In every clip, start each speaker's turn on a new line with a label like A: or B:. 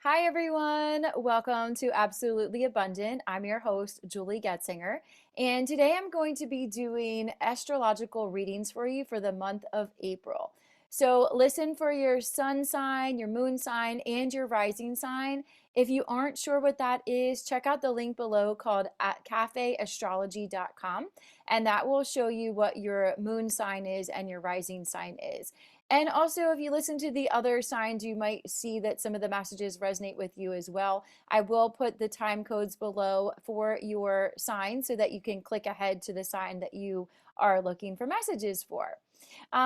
A: Hi, everyone. Welcome to Absolutely Abundant. I'm your host, 𝐥𝐤𝐤, and today I'm going to be doing astrological readings for you for the month of April. So listen for your sun sign, your moon sign, and your rising sign. If you aren't sure what that is, check out the link below called at 𝐃𝐨𝐲𝐵.com, and that will show you what your moon sign is and your rising sign is. And also, if you listen to the other signs, you might see that some of the messages resonate with you as well. I will put the time codes below for your sign so that you can click ahead to the sign that you are looking for messages for.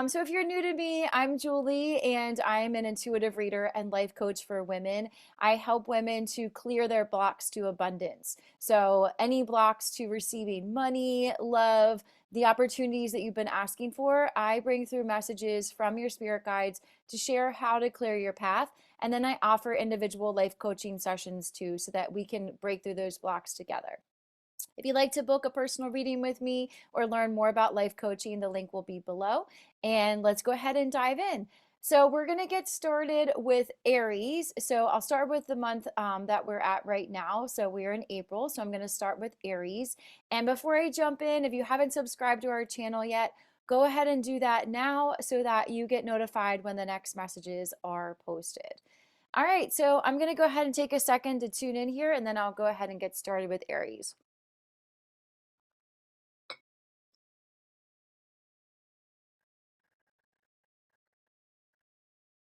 A: So if you're new to me, I'm Julie, and I'm an intuitive reader and life coach for women. I help women to clear their blocks to abundance. So any blocks to receiving money, love, the opportunities that you've been asking for, I bring through messages from your spirit guides to share how to clear your path. And then I offer individual life coaching sessions too, so that we can break through those blocks together. If you'd like to book a personal reading with me or learn more about life coaching, the link will be below. And let's go ahead and dive in. So we're going to get started with Aries. So I'll start with the month that we're at right now. So we're in April. So I'm going to start with Aries. And before I jump in, if you haven't subscribed to our channel yet, go ahead and do that now so that you get notified when the next messages are posted. All right, so I'm going to go ahead and take a second to tune in here, and then I'll go ahead and get started with Aries.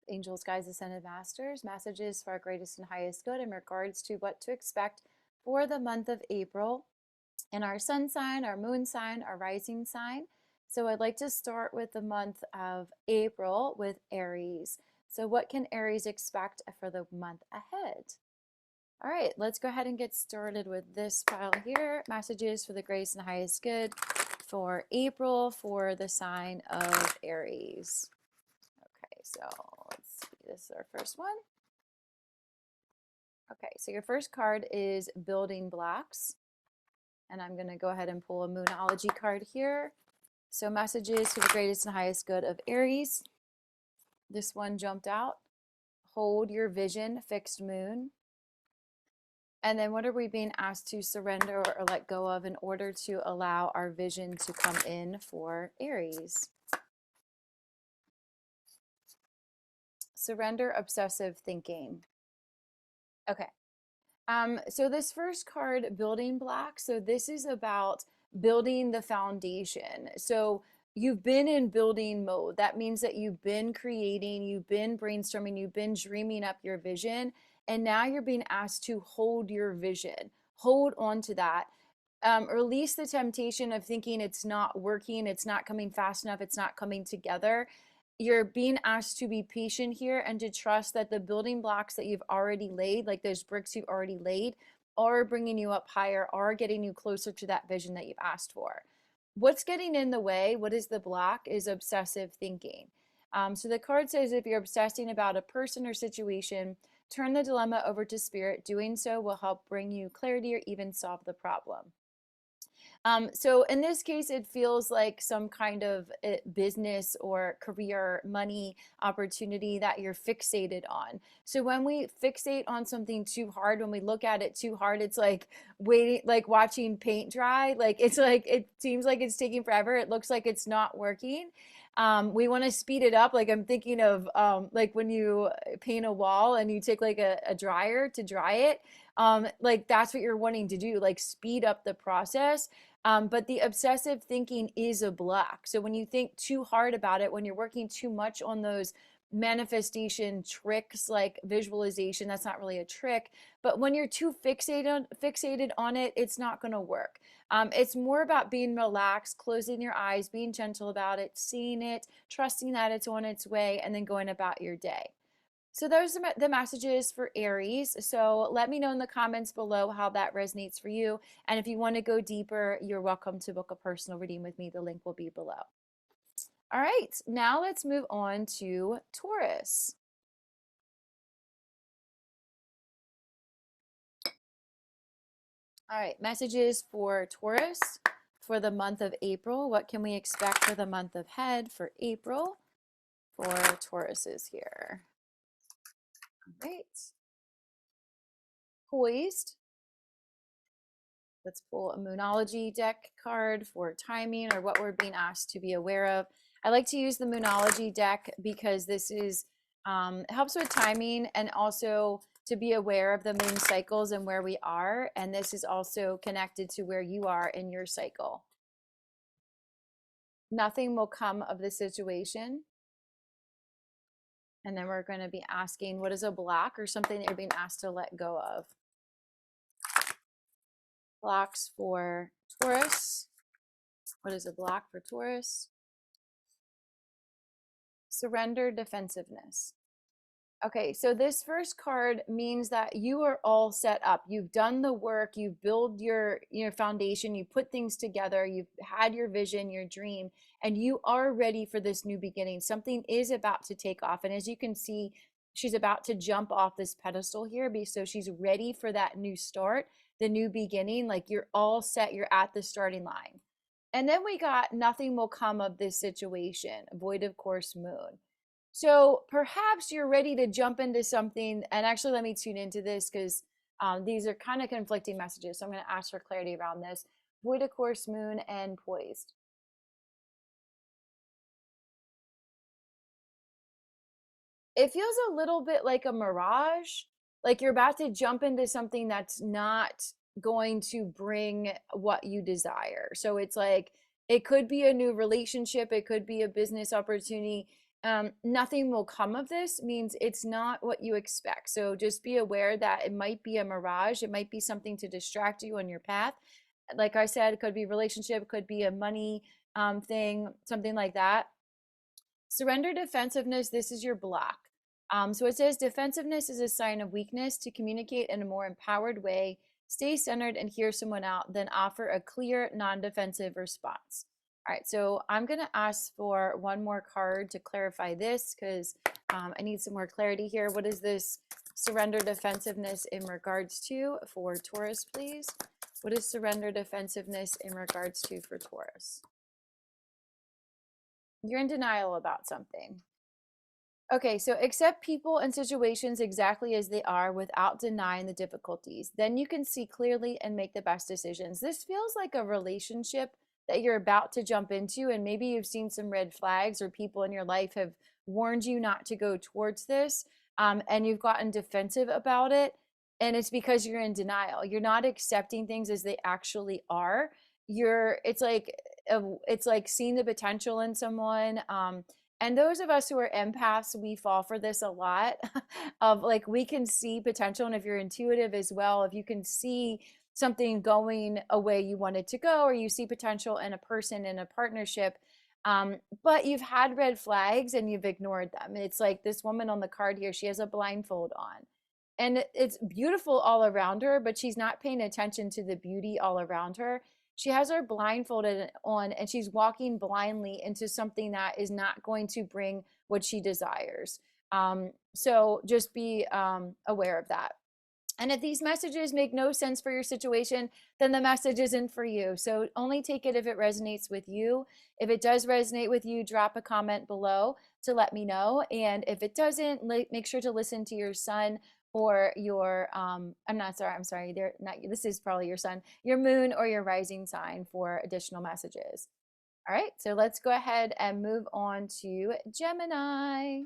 A: Angels, guides, ascended masters, messages for our greatest and highest good in regards to what to expect for the month of April and our sun sign, our moon sign, our rising sign. So I'd like to start with the month of April with Aries. So what can Aries expect for the month ahead? All right, let's go ahead and get started with this pile here. Messages for the greatest and highest good for April for the sign of Aries. Okay, so let's see. This is our first one. Okay, so your first card is building blocks. And I'm going to go ahead and pull a Moonology card here. So messages for the greatest and highest good of Aries. This one jumped out. Hold your vision, fixed moon. And then what are we being asked to surrender or let go of in order to allow our vision to come in for Aries? Surrender obsessive thinking. Okay. So this first card, building blocks. So this is about building the foundation. So you've been in building mode. That means that you've been creating, you've been brainstorming, you've been dreaming up your vision, and now you're being asked to hold your vision. Hold on to that. Release the temptation of thinking it's not working, it's not coming fast enough, it's not coming together. You're being asked to be patient here and to trust that the building blocks that you've already laid, like those bricks you've already laid, are bringing you up higher, are getting you closer to that vision that you've asked for. What's getting in the way, what is the block, is obsessive thinking. So the card says if you're obsessing about a person or situation, turn the dilemma over to spirit. Doing so will help bring you clarity or even solve the problem. So in this case, it feels like some kind of business or career money opportunity that you're fixated on. So when we fixate on something too hard, when we look at it too hard, it's like waiting, like watching paint dry. Like it's like, it seems like it's taking forever. It looks like it's not working. We want to speed it up. Like I'm thinking of like when you paint a wall and you take like a dryer to dry it. Like that's what you're wanting to do, like speed up the process. But the obsessive thinking is a block. So when you think too hard about it, when you're working too much on those manifestation tricks like visualization, that's not really a trick, but when you're too fixated on it, it's not going to work. It's more about being relaxed, closing your eyes, being gentle about it, seeing it, trusting that it's on its way, and then going about your day. So those are the messages for Aries. So let me know in the comments below how that resonates for you. And if you want to go deeper, you're welcome to book a personal reading with me. The link will be below. All right, now let's move on to Taurus. All right, messages for Taurus for the month of April. What can we expect for the month ahead for April for Tauruses here? All right. poised. Let's pull a Moonology deck card for timing or what we're being asked to be aware of. I like to use the Moonology deck because this is helps with timing and also to be aware of the moon cycles and where we are. And this is also connected to where you are in your cycle. Nothing will come of the situation. And then we're going to be asking, what is a block or something that you're being asked to let go of? Blocks for Taurus. What is a block for Taurus? Surrender, defensiveness. Okay, so this first card means that you are all set up. You've done the work, you've built your foundation, you put things together, you've had your vision, your dream, and you are ready for this new beginning. Something is about to take off. And as you can see, she's about to jump off this pedestal here, so she's ready for that new start, the new beginning. Like you're all set, you're at the starting line. And then we got nothing will come of this situation, void of course moon. So perhaps you're ready to jump into something. And actually, let me tune into this because these are kind of conflicting messages. So I'm going to ask for clarity around this. Void of course moon and poised. It feels a little bit like a mirage, like you're about to jump into something that's not going to bring what you desire. So it's like it could be a new relationship, it could be a business opportunity. Nothing will come of this means it's not what you expect. So just be aware that it might be a mirage, it might be something to distract you on your path. Like I said, it could be a relationship, it could be a money thing, something like that. Surrender, defensiveness, this is your block. So it says defensiveness is a sign of weakness. To communicate in a more empowered way, stay centered and hear someone out, then offer a clear, non-defensive response. All right, so I'm going to ask for one more card to clarify this because I need some more clarity here. What is this surrender, defensiveness in regards to for Taurus, please? What is surrender, defensiveness in regards to for Taurus? You're in denial about something. Okay, so accept people and situations exactly as they are without denying the difficulties. Then you can see clearly and make the best decisions. This feels like a relationship that you're about to jump into, and maybe you've seen some red flags or people in your life have warned you not to go towards this, and you've gotten defensive about it, and it's because you're in denial. You're not accepting things as they actually are. It's like seeing the potential in someone. And those of us who are empaths, we fall for this a lot of like, we can see potential. And if you're intuitive as well, if you can see something going a way you want it to go, or you see potential in a person, in a partnership, but you've had red flags and you've ignored them. It's like this woman on the card here, she has a blindfold on. And it's beautiful all around her, but she's not paying attention to the beauty all around her. She has her blindfolded on and she's walking blindly into something that is not going to bring what she desires. So just be aware of that. And if these messages make no sense for your situation, then the message isn't for you. So only take it if it resonates with you. If it does resonate with you, drop a comment below to let me know. And if it doesn't, make sure to listen to your sun or your I'm sorry, they're not, this is probably your sun, your moon or your rising sign for additional messages. All right, so let's go ahead and move on to Gemini.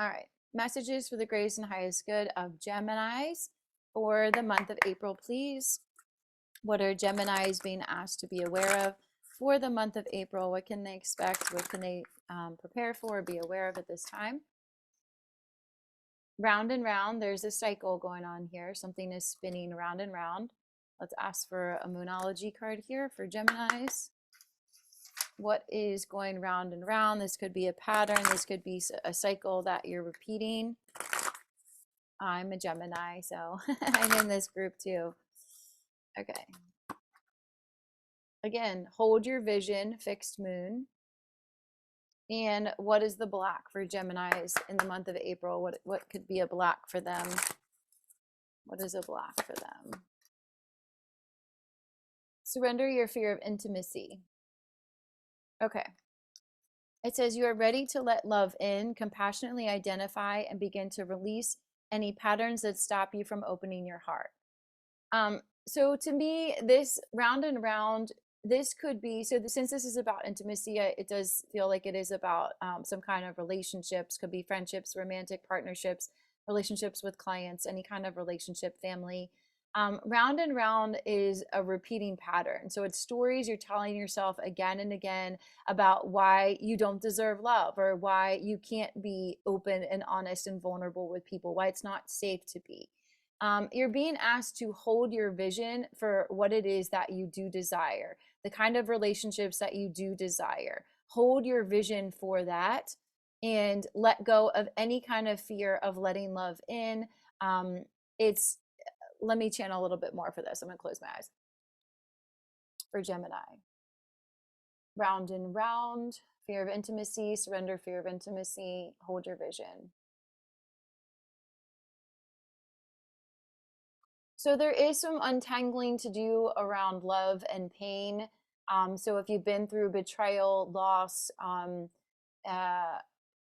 A: All right, messages for the greatest and highest good of Geminis for the month of April, please. What are Geminis being asked to be aware of for the month of April? What can they expect? What can they prepare for or be aware of at this time? Round and round, there's a cycle going on here. Something is spinning round and round. Let's ask for a Moonology card here for Geminis. What is going round and round? This could be a pattern. This could be a cycle that you're repeating. I'm a Gemini, so I'm in this group too. Okay. Again, hold your vision, fixed moon. And what is the block for Geminis in the month of April? What could be a block for them? What is a block for them? Surrender your fear of intimacy. Okay. It says you are ready to let love in, compassionately identify and begin to release any patterns that stop you from opening your heart. So to me, this round and round, this could be, since this is about intimacy, it does feel like it is about some kind of relationships, could be friendships, romantic partnerships, relationships with clients, any kind of relationship, family. Round and round is a repeating pattern. So it's stories you're telling yourself again and again about why you don't deserve love, or why you can't be open and honest and vulnerable with people, why it's not safe to be. You're being asked to hold your vision for what it is that you do desire, the kind of relationships that you do desire. Hold your vision for that and let go of any kind of fear of letting love in. It's Let me channel a little bit more for this. I'm going to close my eyes. For Gemini, round and round, fear of intimacy, surrender, fear of intimacy, hold your vision. So there is some untangling to do around love and pain. So if you've been through betrayal, loss,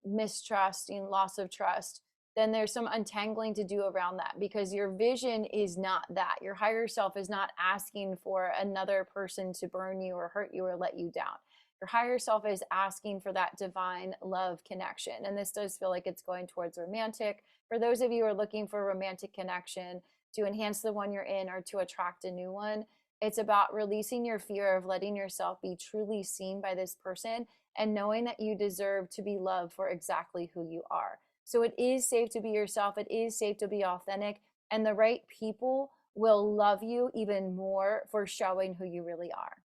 A: mistrust, loss of trust, then there's some untangling to do around that, because your vision is not that. Your higher self is not asking for another person to burn you or hurt you or let you down. Your higher self is asking for that divine love connection. And this does feel like it's going towards romantic. For those of you who are looking for a romantic connection to enhance the one you're in or to attract a new one, it's about releasing your fear of letting yourself be truly seen by this person and knowing that you deserve to be loved for exactly who you are. So it is safe to be yourself. It is safe to be authentic. And the right people will love you even more for showing who you really are.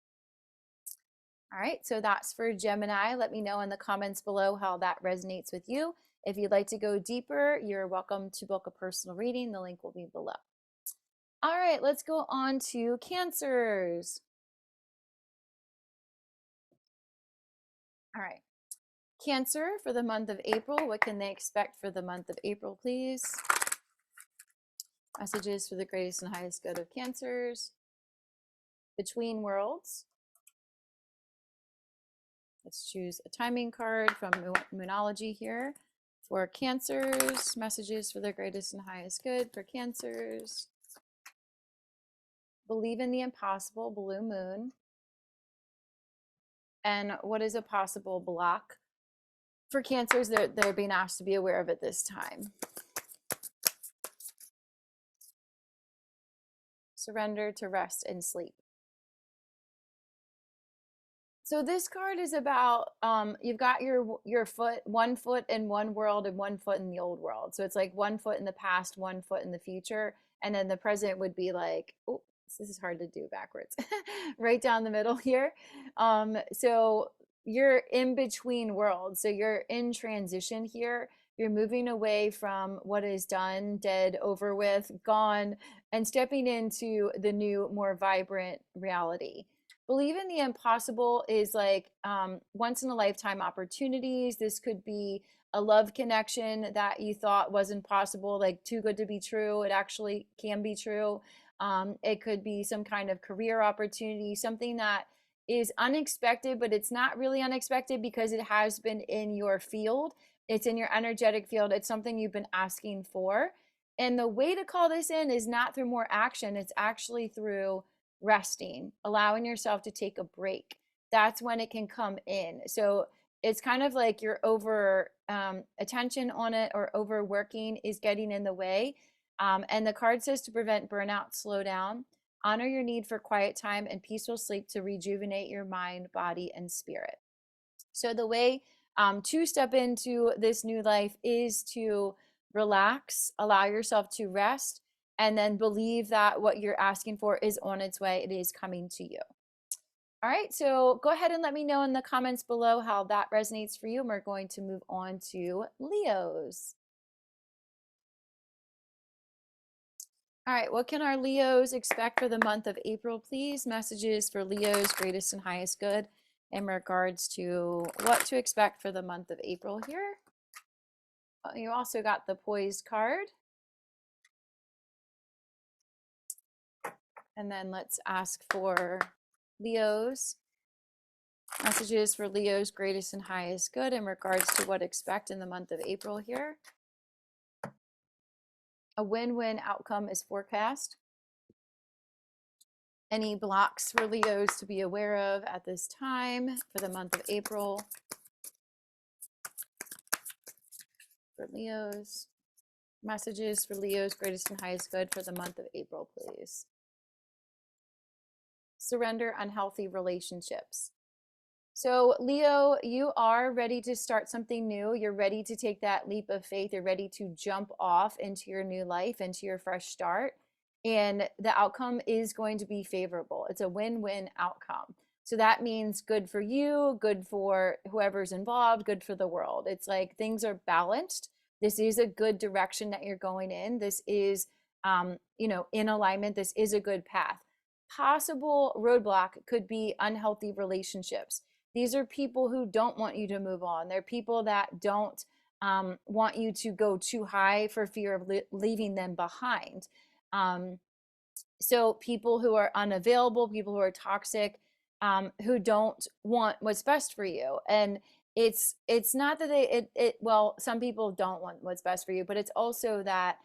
A: All right, so that's for Gemini. Let me know in the comments below how that resonates with you. If you'd like to go deeper, you're welcome to book a personal reading. The link will be below. All right, let's go on to Cancers. All right, Cancer for the month of April. What can they expect for the month of April, please? Messages for the greatest and highest good of Cancers. Between Worlds. Let's choose a timing card from Moonology here. For Cancers, messages for the greatest and highest good for Cancers. Believe in the impossible, Blue Moon. And what is a possible block? For Cancers, they're being asked to be aware of it this time. Surrender to rest and sleep. So this card is about you've got your foot, one foot in one world and one foot in the old world. So it's like one foot in the past, one foot in the future, and then the present would be like, oh, this is hard to do backwards, right down the middle here. So you're in between worlds. So you're in transition here. You're moving away from what is done, dead, over with, gone, and stepping into the new, more vibrant reality. Believe in the impossible is like once in a lifetime opportunities. This could be a love connection that you thought wasn't possible, like too good to be true. It actually can be true. It could be some kind of career opportunity, something that is unexpected, but it's not really unexpected because it has been in your field. It's in your energetic field. It's something you've been asking for. And the way to call this in is not through more action. It's actually through resting, allowing yourself to take a break. That's when it can come in. So it's kind of like your over attention on it or overworking is getting in the way. And the card says to prevent burnout, slow down, honor your need for quiet time and peaceful sleep to rejuvenate your mind, body, and spirit. So the way to step into this new life is to relax, allow yourself to rest, and then believe that what you're asking for is on its way. It is coming to you. All right, so go ahead and let me know in the comments below how that resonates for you. And we're going to move on to Leos. All right, what can our Leos expect for the month of April, please? Messages for Leos, greatest and highest good in regards to what to expect for the month of April here. You also got the Poised card. And then let's ask for Leos. Messages for Leo's greatest and highest good in regards to what to expect in the month of April here. A win-win outcome is forecast. Any blocks for Leos to be aware of at this time for the month of April for Leos. Messages for Leo's greatest and highest good for the month of April, please. Surrender unhealthy relationships. So Leo, you are ready to start something new. You're ready to take that leap of faith. You're ready to jump off into your new life, into your fresh start. And the outcome is going to be favorable. It's a win-win outcome. So that means good for you, good for whoever's involved, good for the world. It's like things are balanced. This is a good direction that you're going in. This is, in alignment. This is a good path. Possible roadblock could be unhealthy relationships. These are people who don't want you to move on. They're people that don't want you to go too high for fear of leaving them behind. So people who are unavailable, people who are toxic, who don't want what's best for you. And it's not that well, some people don't want what's best for you, but it's also that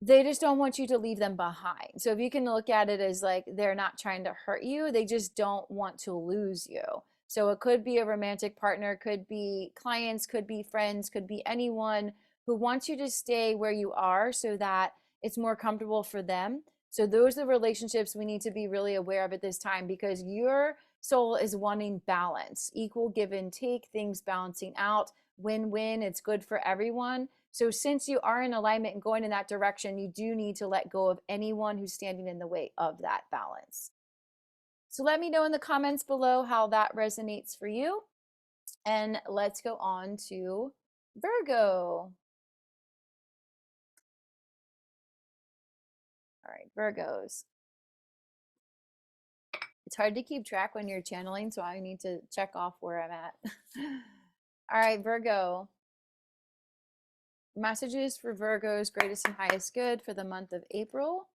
A: they just don't want you to leave them behind. So if you can look at it as like they're not trying to hurt you, they just don't want to lose you. So it could be a romantic partner, could be clients, could be friends, could be anyone who wants you to stay where you are so that it's more comfortable for them. So those are the relationships we need to be really aware of at this time, because your soul is wanting balance, equal give and take, things balancing out, win-win. It's good for everyone. So since you are in alignment and going in that direction, you do need to let go of anyone who's standing in the way of that balance. So let me know in the comments below how that resonates for you. And let's go on to Virgo. All right, Virgos. It's hard to keep track when you're channeling, so I need to check off where I'm at. All right, Virgo. Messages for Virgo's greatest and highest good for the month of April.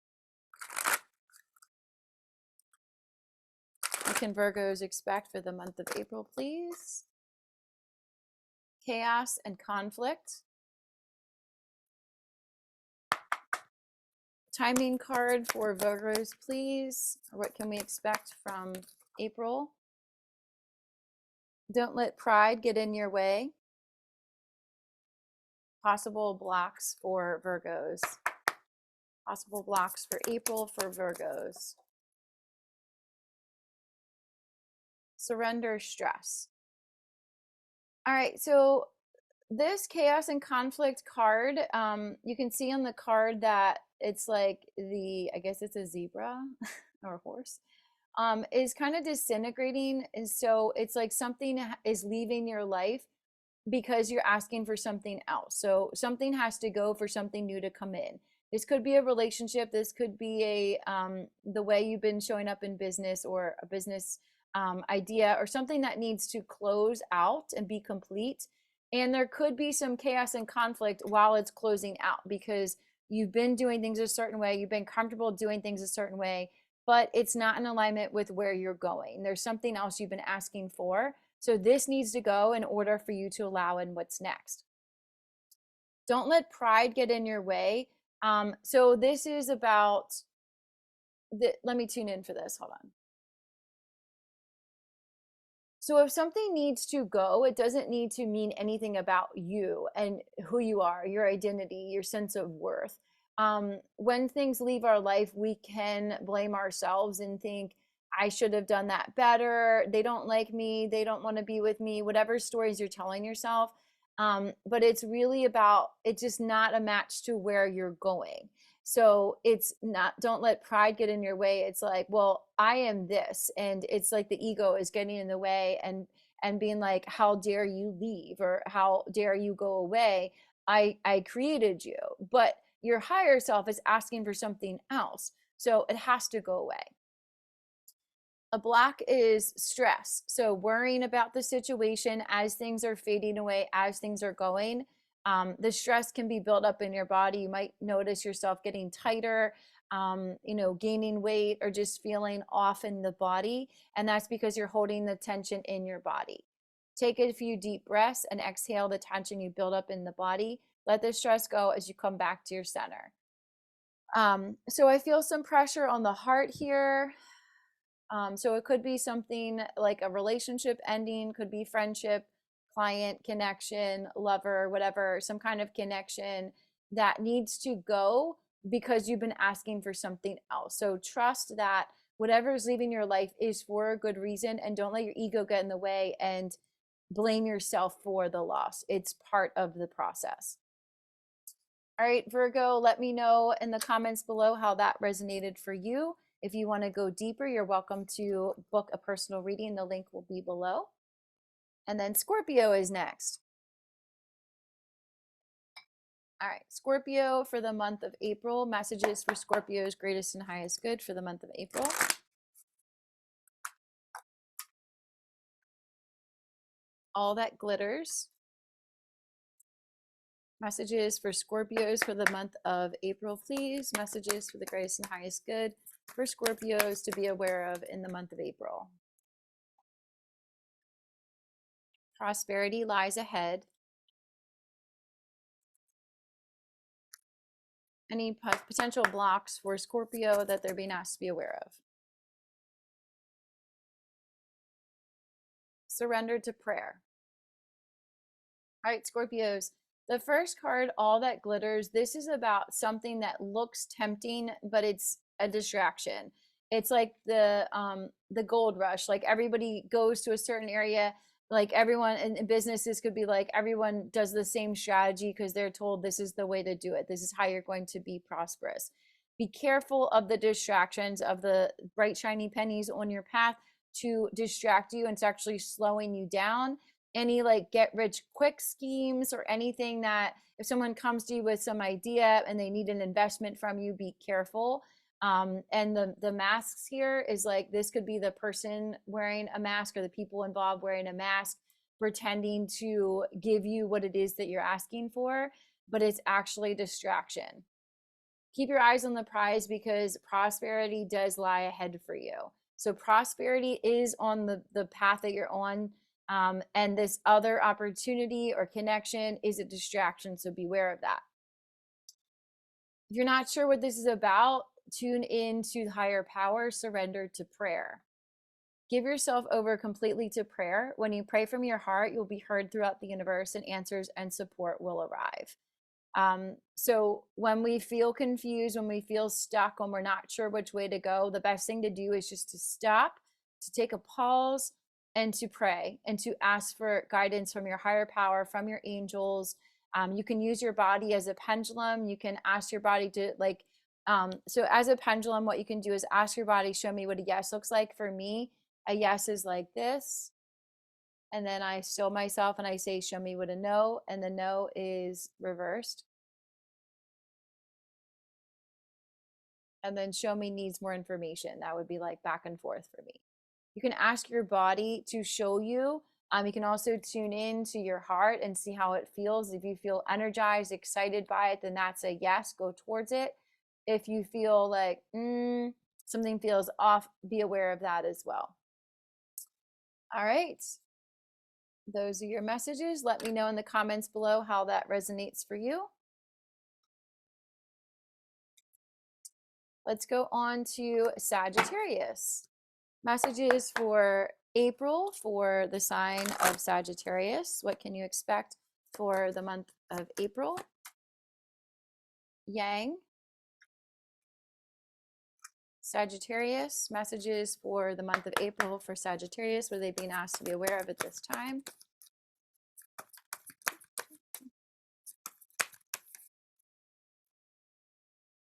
A: What can Virgos expect for the month of April, please? Chaos and conflict. Timing card for Virgos, please. What can we expect from April? Don't let pride get in your way. Possible blocks for Virgos. Possible blocks for April for Virgos. Surrender stress. All right, so this chaos and conflict card, you can see on the card that it's like I guess it's a zebra or a horse, is kind of disintegrating. And so it's like something is leaving your life because you're asking for something else. So something has to go for something new to come in. This could be a relationship. This could be the way you've been showing up in business, or a business idea, or something that needs to close out and be complete. And there could be some chaos and conflict while it's closing out, because you've been doing things a certain way. You've been comfortable doing things a certain way, but it's not in alignment with where you're going. There's something else you've been asking for. So this needs to go in order for you to allow in what's next. Don't let pride get in your way. So this is about, let me tune in for this. Hold on. So if something needs to go, it doesn't need to mean anything about you and who you are, your identity, your sense of worth. When things leave our life, we can blame ourselves and think, I should have done that better. They don't like me. They don't want to be with me, whatever stories you're telling yourself. But it's really about, it's just not a match to where you're going. So it's not, don't let pride get in your way. It's like, well, I am this. And it's like the ego is getting in the way and being like, how dare you leave, or how dare you go away? I created you, but your higher self is asking for something else. So it has to go away. A block is stress. So worrying about the situation as things are fading away, as things are going. The stress can be built up in your body. You might notice yourself getting tighter. you know, gaining weight or just feeling off in the body. And that's because you're holding the tension in your body. Take a few deep breaths and exhale the tension you build up in the body. Let the stress go as you come back to your center. So I feel some pressure on the heart here. So it could be something like a relationship ending, could be friendship, client connection, lover, whatever, some kind of connection that needs to go because you've been asking for something else. So trust that whatever is leaving your life is for a good reason, and don't let your ego get in the way and blame yourself for the loss. It's part of the process. All right, Virgo, let me know in the comments below how that resonated for you. If you want to go deeper, you're welcome to book a personal reading. The link will be below. And then Scorpio is next. All right, Scorpio for the month of April. Messages for Scorpio's greatest and highest good for the month of April. All that glitters. Messages for Scorpios for the month of April, please. Messages for the greatest and highest good for Scorpios to be aware of in the month of April. Prosperity lies ahead. Any potential blocks for Scorpio that they're being asked to be aware of. Surrender to prayer. All right, Scorpios. The first card, all that glitters, this is about something that looks tempting, but it's a distraction. It's like the gold rush. Like everybody goes to a certain area. Like everyone in businesses could be like everyone does the same strategy because they're told this is the way to do it. This is how you're going to be prosperous. Be careful of the distractions of the bright shiny pennies on your path to distract you, and it's actually slowing you down. Any like get rich quick schemes or anything that if someone comes to you with some idea and they need an investment from you, be careful. And the masks here is like, this could be the person wearing a mask or the people involved wearing a mask, pretending to give you what it is that you're asking for, but it's actually distraction. Keep your eyes on the prize because prosperity does lie ahead for you. So prosperity is on the path that you're on. And this other opportunity or connection is a distraction. So beware of that. If you're not sure what this is about, tune in to the higher power, surrender to prayer. Give yourself over completely to prayer. When you pray from your heart, you'll be heard throughout the universe, and answers and support will arrive. So when we feel confused, when we feel stuck, when we're not sure which way to go, the best thing to do is just to stop, to take a pause, and to pray and to ask for guidance from your higher power, from your angels. You can use your body as a pendulum. You can ask your body to like, so as a pendulum, what you can do is ask your body, show me what a yes looks like. For me, a yes is like this. And then I still myself and I say, show me what a no. And the no is reversed. And then show me needs more information. That would be like back and forth for me. You can ask your body to show you. You can also tune in to your heart and see how it feels. If you feel energized, excited by it, then that's a yes, go towards it. If you feel like something feels off, be aware of that as well. All right. Those are your messages. Let me know in the comments below how that resonates for you. Let's go on to Sagittarius. Messages for April for the sign of Sagittarius. What can you expect for the month of April? Yang. Sagittarius. Messages for the month of April for Sagittarius. What are they being asked to be aware of at this time?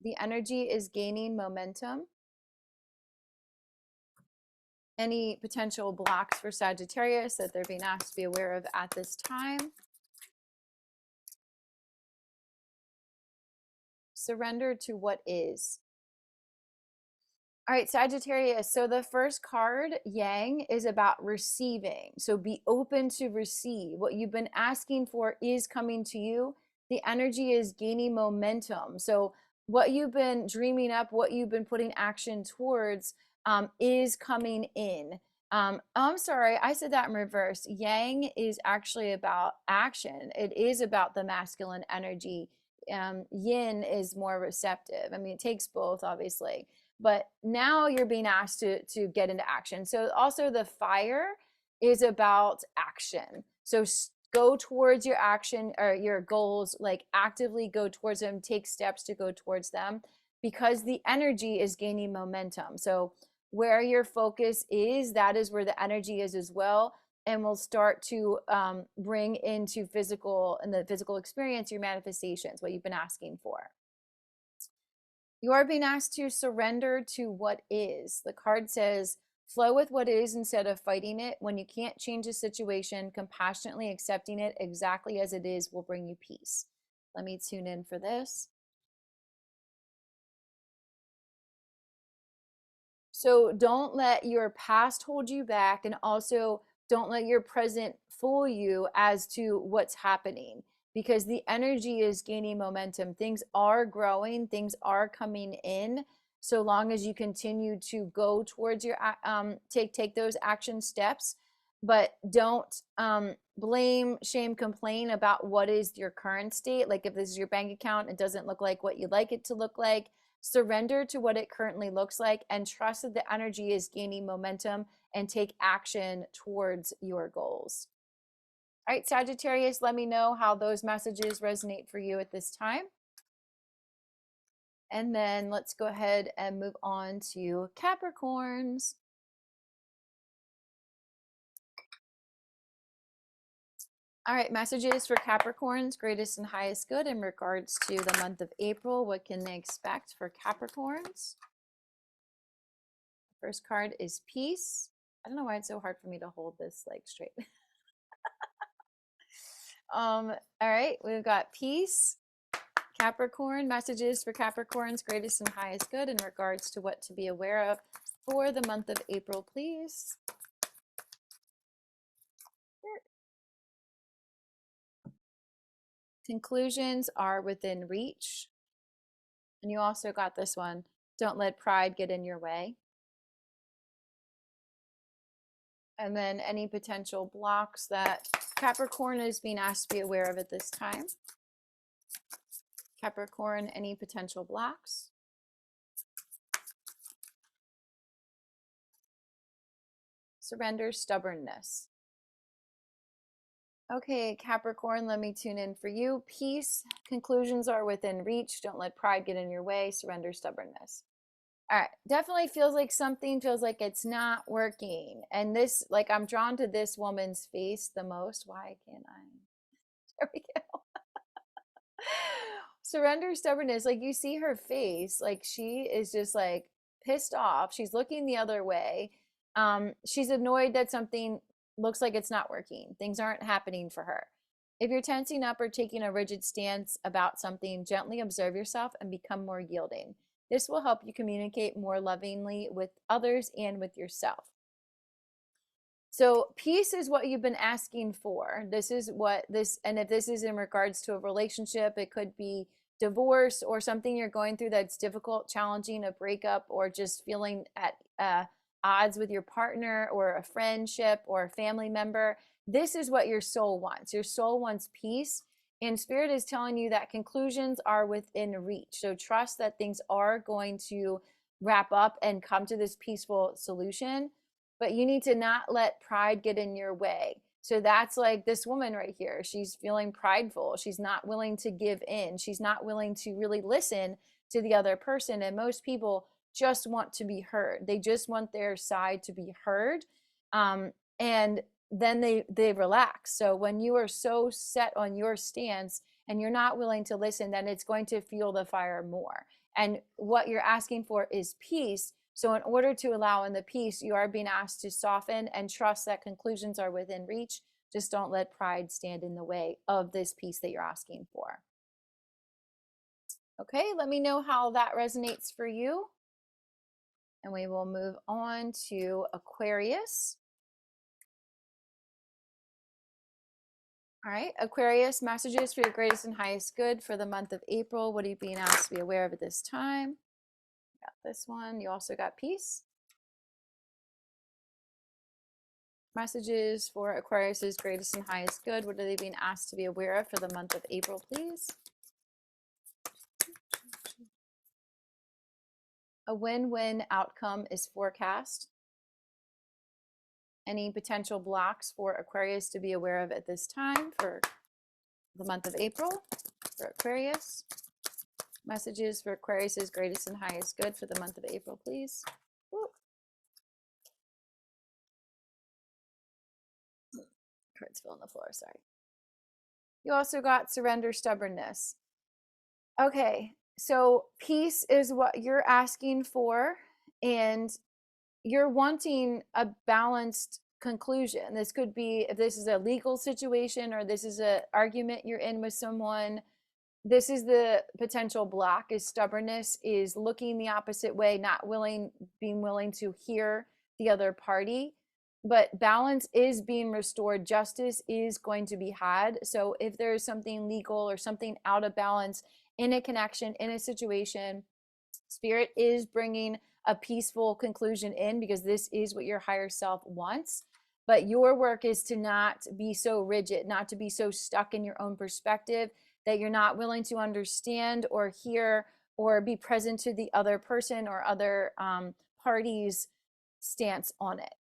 A: The energy is gaining momentum. Any potential blocks for Sagittarius that they're being asked to be aware of at this time? Surrender to what is. All right, Sagittarius. So the first card, Yang, is about receiving. So be open to receive. What you've been asking for is coming to you. The energy is gaining momentum. So what you've been dreaming up, what you've been putting action towards is coming in. I'm sorry, I said that in reverse. Yang is actually about action. It is about the masculine energy. Yin is more receptive. I mean, it takes both, obviously. But now you're being asked to get into action. So also the fire is about action. So go towards your action or your goals, like actively go towards them, take steps to go towards them, because the energy is gaining momentum. So where your focus is, that is where the energy is as well, and will start to bring into physical and the physical experience your manifestations, what you've been asking for. You are being asked to surrender to what is. The card says, flow with what is instead of fighting it. When you can't change a situation, compassionately accepting it exactly as it is will bring you peace. Let me tune in for this. So don't let your past hold you back, and also don't let your present fool you as to what's happening, because the energy is gaining momentum. Things are growing, things are coming in, so long as you continue to go towards your take those action steps. But don't blame, shame, complain about what is your current state. Like if this is your bank account, it doesn't look like what you'd like it to look like. Surrender to what it currently looks like and trust that the energy is gaining momentum, and take action towards your goals. All right, Sagittarius, let me know how those messages resonate for you at this time. And then let's go ahead and move on to Capricorns. All right, messages for Capricorns, greatest and highest good in regards to the month of April. What can they expect for Capricorns? First card is peace. I don't know why it's so hard for me to hold this like straight. All right, we've got peace. Capricorn, messages for Capricorns, greatest and highest good in regards to what to be aware of for the month of April, please. Conclusions are within reach. And you also got this one, don't let pride get in your way. And then any potential blocks that Capricorn is being asked to be aware of at this time. Capricorn, any potential blocks? Surrender, stubbornness. Okay, Capricorn, let me tune in for you. Peace, conclusions are within reach. Don't let pride get in your way. Surrender, stubbornness. All right, definitely feels like something feels like it's not working. And this, like, I'm drawn to this woman's face the most. Why can't I? There we go. Surrender, stubbornness. Like, you see her face, like she is just like pissed off. She's looking the other way. She's annoyed that something looks like it's not working. Things aren't happening for her. If you're tensing up or taking a rigid stance about something, gently observe yourself and become more yielding. This will help you communicate more lovingly with others and with yourself. So peace is what you've been asking for. This is what this, and if this is in regards to a relationship, it could be divorce or something you're going through that's difficult, challenging, a breakup, or just feeling at odds with your partner or a friendship or a family member. This is what your soul wants. Your soul wants peace, and Spirit is telling you that conclusions are within reach. So trust that things are going to wrap up and come to this peaceful solution, but you need to not let pride get in your way. So that's like this woman right here. She's feeling prideful. She's not willing to give in. She's not willing to really listen to the other person. And most people just want to be heard. They just want their side to be heard. And then they relax. So when you are so set on your stance and you're not willing to listen, then it's going to fuel the fire more. And what you're asking for is peace. So in order to allow in the peace, you are being asked to soften and trust that conclusions are within reach. Just don't let pride stand in the way of this peace that you're asking for. Okay, let me know how that resonates for you. And we will move on to Aquarius. All right, Aquarius, messages for your greatest and highest good for the month of April. What are you being asked to be aware of at this time? Got this one. You also got peace. Messages for Aquarius's greatest and highest good. What are they being asked to be aware of for the month of April, please? A win-win outcome is forecast. Any potential blocks for Aquarius to be aware of at this time for the month of April for Aquarius? Messages for Aquarius's greatest and highest good for the month of April, please. Woo. Cards fell on the floor, sorry. You also got surrender, stubbornness. Okay, so peace is what you're asking for, and you're wanting a balanced conclusion. This could be if this is a legal situation or this is an argument you're in with someone. This is the potential block is stubbornness, is looking the opposite way, not being willing to hear the other party. But balance is being restored. Justice is going to be had. So if there's something legal or something out of balance in a connection, in a situation, Spirit is bringing a peaceful conclusion in, because this is what your higher self wants. But your work is to not be so rigid, not to be so stuck in your own perspective that you're not willing to understand or hear or be present to the other person or other party's stance on it.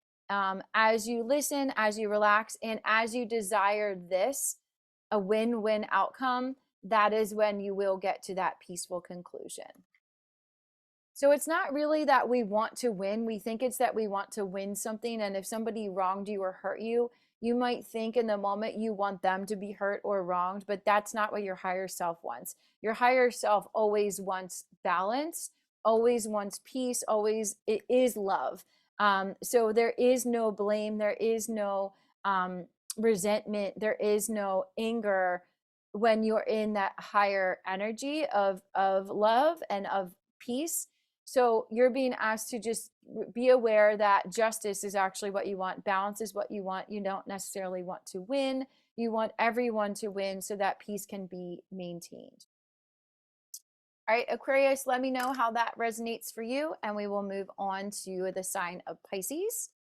A: As you listen, as you relax, and as you desire this, a win-win outcome, that is when you will get to that peaceful conclusion. So it's not really that we want to win. We think it's that we want to win something. And if somebody wronged you or hurt you, you might think in the moment you want them to be hurt or wronged, but that's not what your higher self wants. Your higher self always wants balance, always wants peace, always it is love. So there is no blame, there is no resentment, there is no anger when you're in that higher energy of love and of peace. So you're being asked to just be aware that justice is actually what you want. Balance is what you want. You don't necessarily want to win. You want everyone to win so that peace can be maintained. All right, Aquarius, let me know how that resonates for you, and we will move on to the sign of Pisces.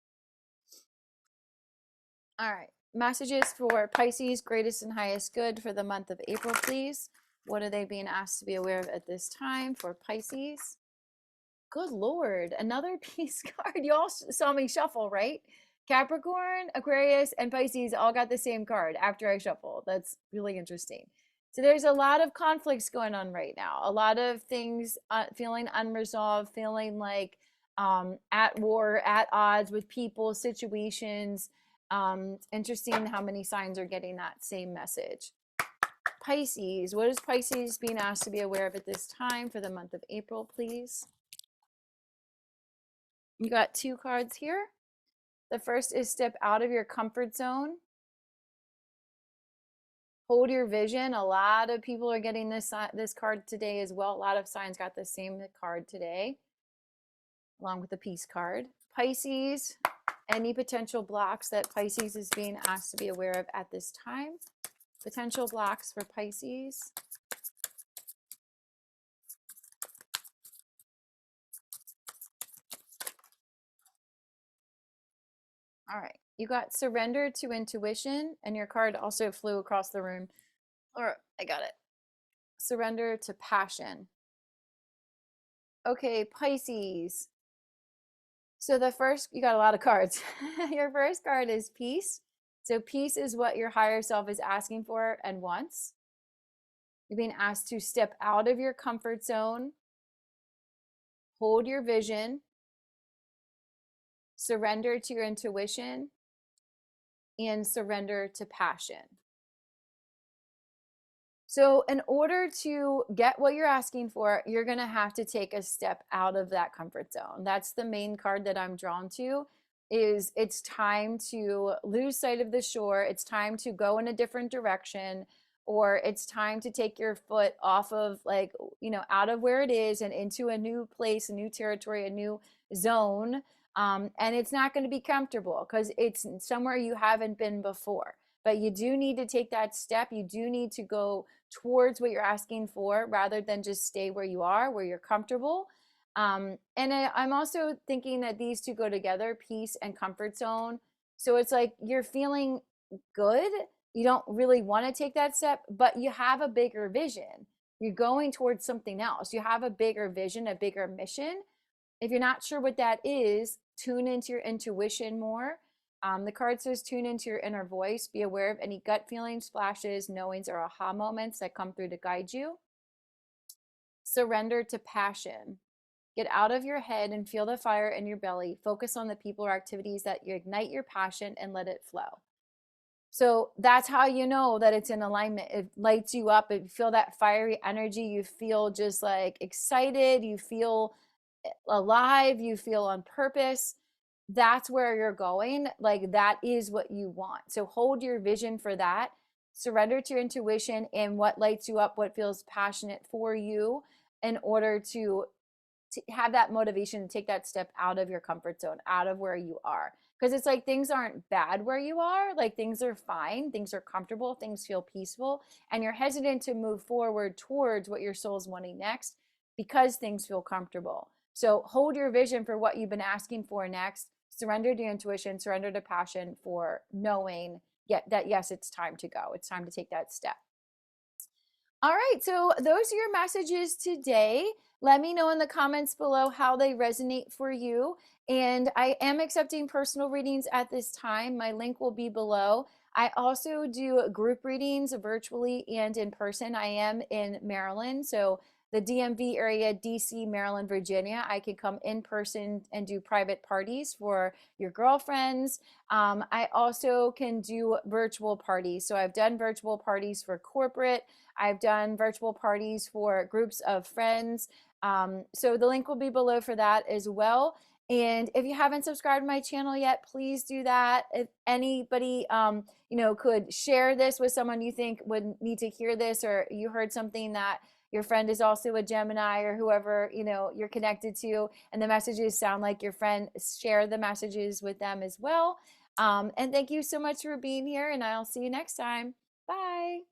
A: All right, messages for Pisces, greatest and highest good for the month of April, please. What are they being asked to be aware of at this time for Pisces? Good Lord, another peace card. You all saw me shuffle, right? Capricorn, Aquarius, and Pisces all got the same card after I shuffled. That's really interesting. So there's a lot of conflicts going on right now. A lot of things feeling unresolved, feeling like at war, at odds with people, situations. Interesting how many signs are getting that same message. Pisces, what is Pisces being asked to be aware of at this time for the month of April, please? You got two cards here. The first is step out of your comfort zone. Hold your vision. A lot of people are getting this card today as well. A lot of signs got the same card today, along with the peace card. Pisces, any potential blocks that Pisces is being asked to be aware of at this time. Potential blocks for Pisces. All right, you got surrender to intuition, and your card also flew across the room. Or I got it. Surrender to passion. Okay, Pisces. So the first, you got a lot of cards. Your first card is peace. So peace is what your higher self is asking for and wants. You're being asked to step out of your comfort zone, hold your vision, surrender to your intuition, and surrender to passion. So in order to get what you're asking for, you're going to have to take a step out of that comfort zone. That's the main card that I'm drawn to, is it's time to lose sight of the shore. It's time to go in a different direction, or it's time to take your foot off of, like, out of where it is and into a new place, a new territory, a new zone. And it's not going to be comfortable because it's somewhere you haven't been before. but you do need to take that step. You do need to go towards what you're asking for rather than just stay where you are, where you're comfortable. I'm also thinking that these two go together, peace and comfort zone. So it's like you're feeling good. You don't really want to take that step, but you have a bigger vision. You're going towards something else. You have a bigger vision, a bigger mission. If you're not sure what that is, tune into your intuition more. The card says tune into your inner voice. Be aware of any gut feelings, flashes, knowings, or aha moments that come through to guide you. Surrender to passion. Get out of your head and feel the fire in your belly. Focus on the people or activities that you ignite your passion and let it flow. So that's how you know that it's in alignment. It lights you up. You feel that fiery energy. You feel just like excited. You feel alive. You feel on purpose. That's where you're going. Like that is what you want. So hold your vision for that. Surrender to your intuition and what lights you up, what feels passionate for you in order to have that motivation to take that step out of your comfort zone, out of where you are. Because it's like things aren't bad where you are. Like things are fine. Things are comfortable. Things feel peaceful. And you're hesitant to move forward towards what your soul's wanting next because things feel comfortable. So hold your vision for what you've been asking for next. Surrender to intuition, surrender to passion for knowing that, yes, it's time to go. It's time to take that step. All right, so those are your messages today. Let me know in the comments below how they resonate for you. And I am accepting personal readings at this time. My link will be below. I also do group readings virtually and in person. I am in Maryland, so the DMV area, DC, Maryland, Virginia. I can come in person and do private parties for your girlfriends. I also can do virtual parties. So I've done virtual parties for corporate. I've done virtual parties for groups of friends. So the link will be below for that as well. And if you haven't subscribed to my channel yet, please do that. If anybody, could share this with someone you think would need to hear this, or you heard something that your friend is also a Gemini or whoever, you're connected to, and the messages sound like your friend, share the messages with them as well. And thank you so much for being here, and I'll see you next time. Bye.